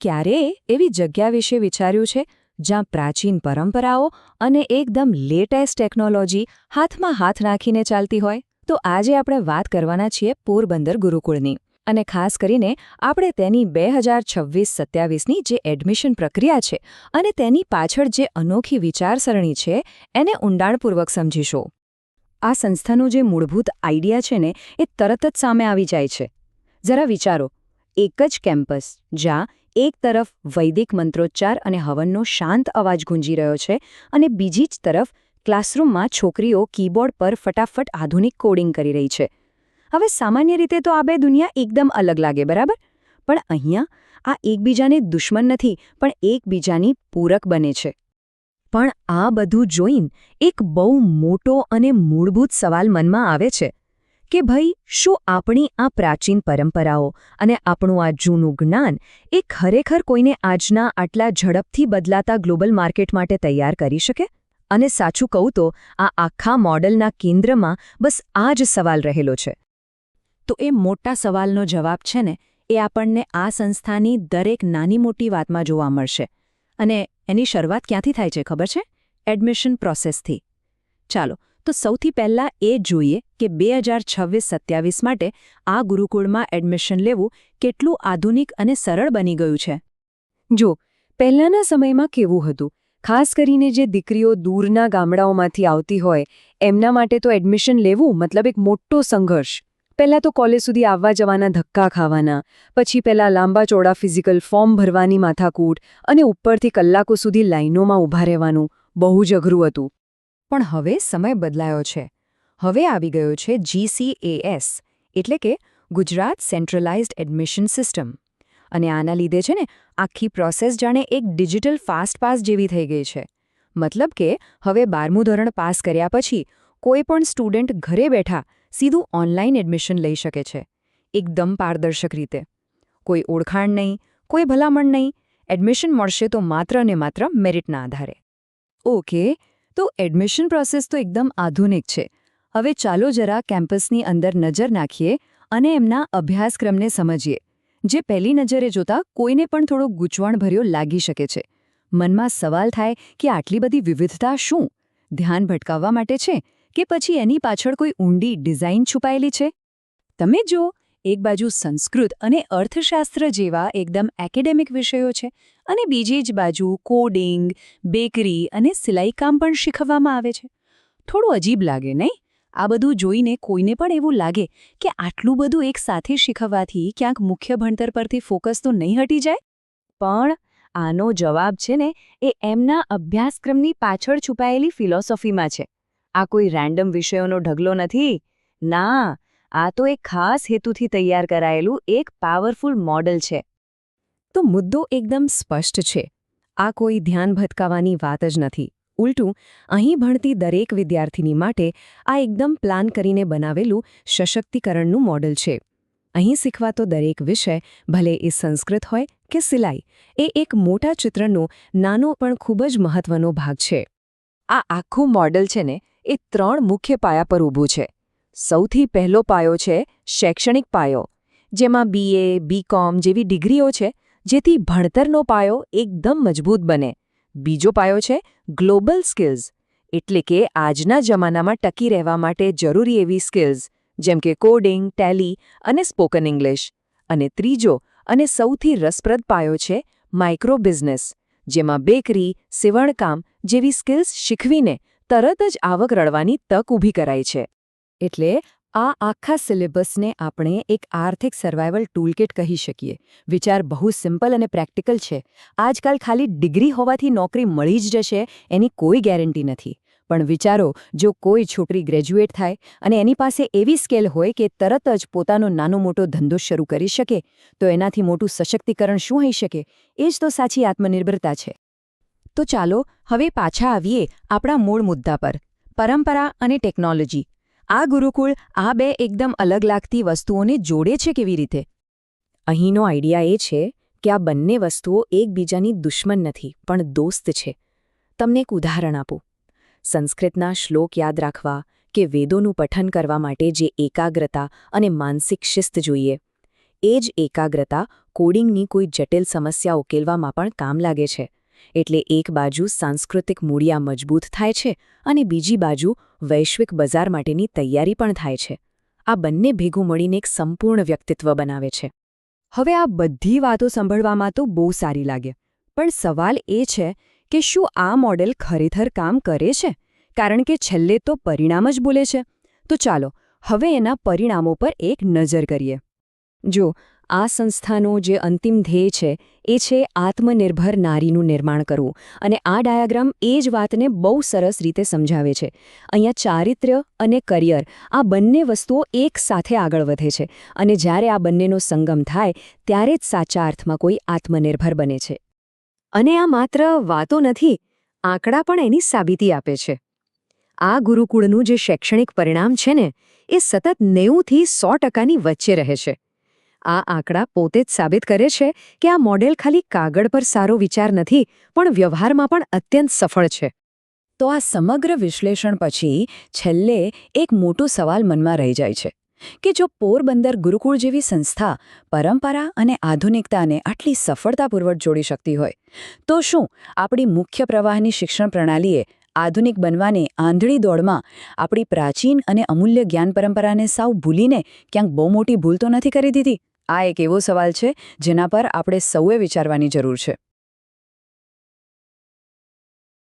ક્યારેય એવી જગ્યા વિશે વિચાર્યું છે જ્યાં પ્રાચીન પરંપરાઓ અને એકદમ લેટેસ્ટ ટેકનોલોજી હાથમાં હાથ નાખીને ચાલતી હોય? તો આજે આપણે વાત કરવાના છીએ પોરબંદર ગુરુકુળની, અને ખાસ કરીને આપણે તેની 2026-27ની જે એડમિશન પ્રક્રિયા છે અને તેની પાછળ જે અનોખી વિચારસરણી છે એને ઊંડાણપૂર્વક સમજીશું. આ સંસ્થાનો જે મૂળભૂત આઈડિયા છે ને એ તરત જ સામે આવી જાય છે. જરા વિચારો, એક જ કેમ્પસ જ્યાં એક તરફ વૈદિક મંત્રોચ્ચાર અને હવનનો શાંત અવાજ ગુંજી રહ્યો છે અને બીજી જ તરફ ક્લાસરૂમમાં છોકરીઓ કીબોર્ડ પર ફટાફટ આધુનિક કોડિંગ કરી રહી છે. હવે સામાન્ય રીતે તો આ બે દુનિયા એકદમ અલગ લાગે, બરાબર? પણ અહીંયા આ એકબીજાને દુશ્મન નથી, પણ એકબીજાની પૂરક બને છે. પણ આ બધું જોઈને એક બહુ મોટો અને મૂળભૂત સવાલ મનમાં આવે છે કે ભાઈ, શું આપણી આ પ્રાચીન પરંપરાઓ અને આપણું આ જૂનું જ્ઞાન એ ખરેખર કોઈને આજના આટલા ઝડપથી બદલાતા ગ્લોબલ માર્કેટ માટે તૈયાર કરી શકે? અને સાચું કહું તો આ આખા મોડલના કેન્દ્રમાં બસ આ જ સવાલ રહેલો છે. તો એ મોટા સવાલનો જવાબ છે ને એ આપણને આ સંસ્થાની દરેક નાની મોટી વાતમાં જોવા મળશે. અને એની શરૂઆત ક્યાંથી થાય છે ખબર છે? એડમિશન પ્રોસેસથી. ચાલો તો સૌથી પહેલાં એ જોઈએ કે 2026-27 માટે આ ગુરુકુળમાં એડમિશન લેવું કેટલું આધુનિક અને સરળ બની ગયું છે. જો પહેલાંના સમયમાં કેવું હતું, ખાસ કરીને જે દીકરીઓ દૂરના ગામડાઓમાંથી આવતી હોય એમના માટે તો એડમિશન લેવું મતલબ એક મોટો સંઘર્ષ. પહેલાં તો કોલેજ સુધી આવવા જવાના ધક્કા ખાવાના, પછી પહેલાં લાંબા ચોડા ફિઝિકલ ફોર્મ ભરવાની માથાકૂટ અને ઉપરથી કલાકો સુધી લાઈનોમાં ઊભા રહેવાનું બહુ જ અઘરું હતું. પણ હવે સમય બદલાયો છે. હવે આવી ગયો છે GCAS, એટલે કે ગુજરાત સેન્ટ્રલાઇઝ્ડ એડમિશન સિસ્ટમ. અને આના લીધે છે ને આખી પ્રોસેસ જાણે એક ડિજિટલ ફાસ્ટ પાસ જેવી થઈ ગઈ છે. મતલબ કે હવે 12મું ધોરણ પાસ કર્યા પછી કોઈ પણ સ્ટુડન્ટ ઘરે બેઠા સીધું ઓનલાઈન એડમિશન લઈ શકે છે, એકદમ પારદર્શક રીતે. કોઈ ઓળખાણ નહીં, કોઈ ભલામણ નહીં, એડમિશન મળશે તો માત્ર ને માત્ર મેરિટના આધારે. ઓકે, તો એડમિશન પ્રોસેસ તો એકદમ આધુનિક છે. હવે ચાલો જરા કેમ્પસની અંદર નજર નાખીએ અને એમના અભ્યાસક્રમને સમજીએ, જે પહેલી નજરે જોતા કોઈને પણ થોડો ગૂંચવણભર્યો લાગી શકે છે. મનમાં સવાલ થાય કે આટલી બધી વિવિધતા શું ધ્યાન ભટકાવવા માટે છે કે પછી એની પાછળ કોઈ ઊંડી ડિઝાઇન છુપાયેલી છે? તમે જો, એક બાજુ સંસ્કૃત અને અર્થશાસ્ત્ર જેવા એકદમ એકેડેમિક વિષયો છે અને બીજી જ બાજુ કોડિંગ, બેકરી અને સિલાઈકામ પણ શીખવવામાં આવે છે. થોડું અજીબ લાગે નહીં? આ બધું જોઈને કોઈને પણ એવું લાગે કે આટલું બધું એક સાથે શીખવવાથી ક્યાંક મુખ્ય ભણતર પરથી ફોકસ તો નહીં હટી જાય? પણ આનો જવાબ છે ને એ એમના અભ્યાસક્રમની પાછળ છુપાયેલી ફિલોસોફીમાં છે. આ કોઈ રેન્ડમ વિષયોનો ઢગલો નથી. ના, આ તો એક ખાસ હેતુથી તૈયાર કરાયેલું એક પાવરફુલ મોડલ છે. તો મુદ્દો એકદમ સ્પષ્ટ છે. આ કોઈ ધ્યાન ભટકાવવાની વાત જ નથી. ઉલટું, અહીં ભણતી દરેક વિદ્યાર્થીની માટે આ એકદમ પ્લાન કરીને બનાવેલું સશક્તિકરણનું મોડલ છે. અહીં શીખવાતો દરેક વિષય, ભલે એ સંસ્કૃત હોય કે સિલાઈ, એ એક મોટા ચિત્રનો નાનો પણ ખૂબ જ મહત્વનો ભાગ છે. આ આખું મોડલ છે ને એ 3 મુખ્ય પાયા પર ઊભું છે. સૌથી પહેલો પાયો છે શૈક્ષણિક પાયો, જેમાં BA, BCom જેવી ડિગ્રીઓ છે, જેથી ભણતરનો પાયો એકદમ મજબૂત બને. બીજો પાયો છે ગ્લોબલ સ્કિલ્સ, એટલે કે આજના જમાનામાં ટકી રહેવા માટે જરૂરી એવી સ્કિલ્સ, જેમ કે કોડિંગ, ટેલી અને સ્પોકન ઇંગ્લિશ. અને ત્રીજો અને સૌથી રસપ્રદ પાયો છે માઇક્રો બિઝનેસ, જેમાં બેકરી, સીવણકામ જેવી સ્કિલ્સ શીખવીને તરત જ આવક રળવાની તક ઊભી કરાય છે. એટલે આ આખા સિલેબસને આપણે એક આર્થિક સર્વાઇવલ ટૂલકિટ કહી શકીએ. વિચાર બહુ સિમ્પલ અને પ્રેક્ટિકલ છે. આજકાલ ખાલી ડિગ્રી હોવાથી નોકરી મળી જ જશે એની કોઈ ગેરંટી નથી. પણ વિચારો, જો કોઈ છોકરી ગ્રેજ્યુએટ થાય અને એની પાસે એવી સ્કેલ હોય કે તરત જ પોતાનો નાનો મોટો ધંધો શરૂ કરી શકે, તો એનાથી મોટું સશક્તિકરણ શું હોઈ શકે? એ જ તો સાચી આત્મનિર્ભરતા છે. તો ચાલો હવે પાછા આવીએ આપણા મૂળ મુદ્દા પર, પરંપરા અને ટેકનોલોજી. આ ગુરુકુળ આ બે એકદમ અલગ લાગતી વસ્તુઓને જોડે છે કેવી રીતે? અહીંનો આઈડિયા એ છે કે આ બંને વસ્તુઓ એકબીજાની દુશ્મન નથી, પણ દોસ્ત છે. તમને એક ઉદાહરણ આપું. સંસ્કૃતના શ્લોક યાદ રાખવા કે વેદોનું પઠન કરવા માટે જે એકાગ્રતા અને માનસિક શિસ્ત જોઈએ, એ જ એકાગ્રતા કોડિંગની કોઈ જટિલ સમસ્યા ઉકેલવામાં પણ કામ લાગે છે. એટલે એક બાજુ સાંસ્કૃતિક મૂળિયા મજબૂત થાય છે અને બીજી બાજુ વૈશ્વિક બજાર માટેની તૈયારી પણ થાય છે. આ બંને ભેગું મળીને એક સંપૂર્ણ વ્યક્તિત્વ બનાવે છે. હવે આ બધી વાતો સાંભળવામાં તો બહુ સારી લાગે, પણ સવાલ એ છે કે શું આ મોડેલ ખરેખર કામ કરે છે? કારણ કે છેલ્લે તો પરિણામ જ બોલે છે. તો ચાલો હવે એના પરિણામો પર એક નજર કરીએ. જો આ સંસ્થાનો જે અંતિમ ધ્યેય છે એ છે આત્મનિર્ભર નારીનું નિર્માણ કરવું, અને આ ડાયાગ્રામ એ જ વાતને બહુ સરસ રીતે સમજાવે છે. અહીંયા ચારિત્ર્ય અને કરિયર આ બંને વસ્તુઓ એક સાથે આગળ વધે છે, અને જ્યારે આ બંનેનો સંગમ થાય ત્યારે જ સાચા અર્થમાં કોઈ આત્મનિર્ભર બને છે. અને આ માત્ર વાતો નથી, આંકડા પણ એની સાબિતી આપે છે. આ ગુરુકુળનું જે શૈક્ષણિક પરિણામ છે ને, એ સતત 90થી 100%ની વચ્ચે રહે છે. આ આંકડા પોતે જ સાબિત કરે છે કે આ મોડેલ ખાલી કાગળ પર સારો વિચાર નથી, પણ વ્યવહારમાં પણ અત્યંત સફળ છે. તો આ સમગ્ર વિશ્લેષણ પછી છેલ્લે એક મોટો સવાલ મનમાં રહી જાય છે કે જો પોરબંદર ગુરુકુળ જેવી સંસ્થા પરંપરા અને આધુનિકતાને આટલી સફળતાપૂર્વક જોડી શકતી હોય, તો શું આપણી મુખ્ય પ્રવાહની શિક્ષણ પ્રણાલીએ આધુનિક બનવાની આંધળી દોડમાં આપણી પ્રાચીન અને અમૂલ્ય જ્ઞાન પરંપરાને સાવ ભૂલીને ક્યાંક બહુ મોટી ભૂલ તો નથી કરી દીધી? આ એક એવો સવાલ છે જેના પર આપણે સૌએ વિચારવાની જરૂર છે.